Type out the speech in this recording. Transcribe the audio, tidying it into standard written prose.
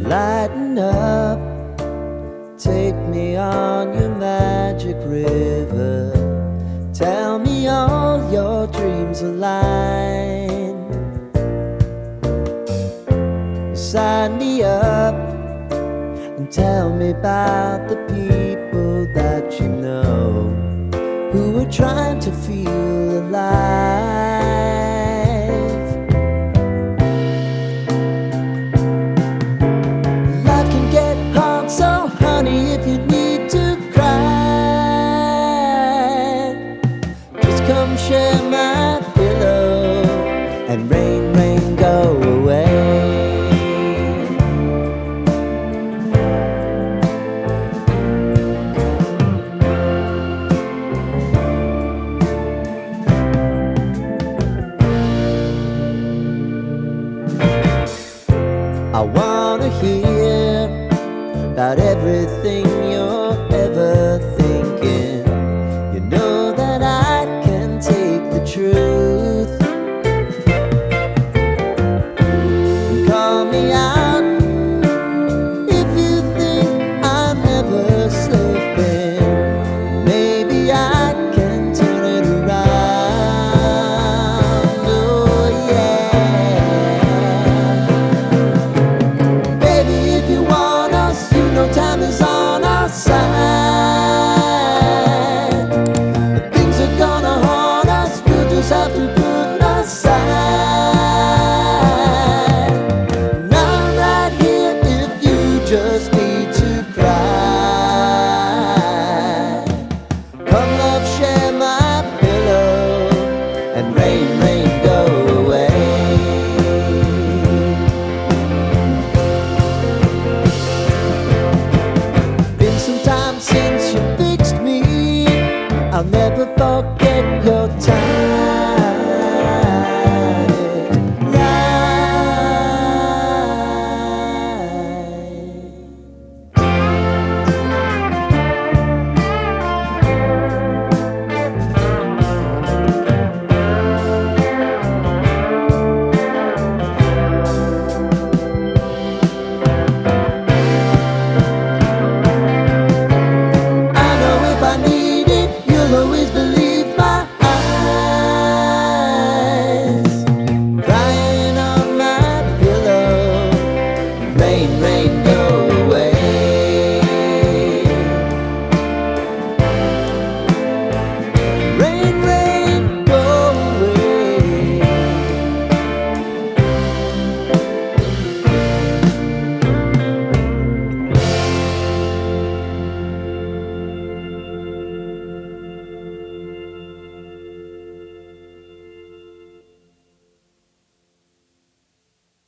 Lighten up, take me on your magic river. Tell me all your dreams align. Sign me up and tell me about the people that you know who are trying to feel alive. Life can get hard, so honey, if you need to cry, just come share my pillow and rain, rain, go away. I wanna hear about everything you're ever thinking. You know that I can take the truth. Call me out if you think I'm ever slipping. Maybe I can turn it around. Oh yeah. Baby, if you want us, you know time is on our side. If things are gonna haunt us, we'll just have to put aside. And I'm right here if you just need to cry. Come love, share my pillow and rain, rain, go away. Been some time since you fixed me. I'll never forget your time. I know if I need it, you'll always believe my eyes. Crying on my pillow, rain, rain, go away. Rain,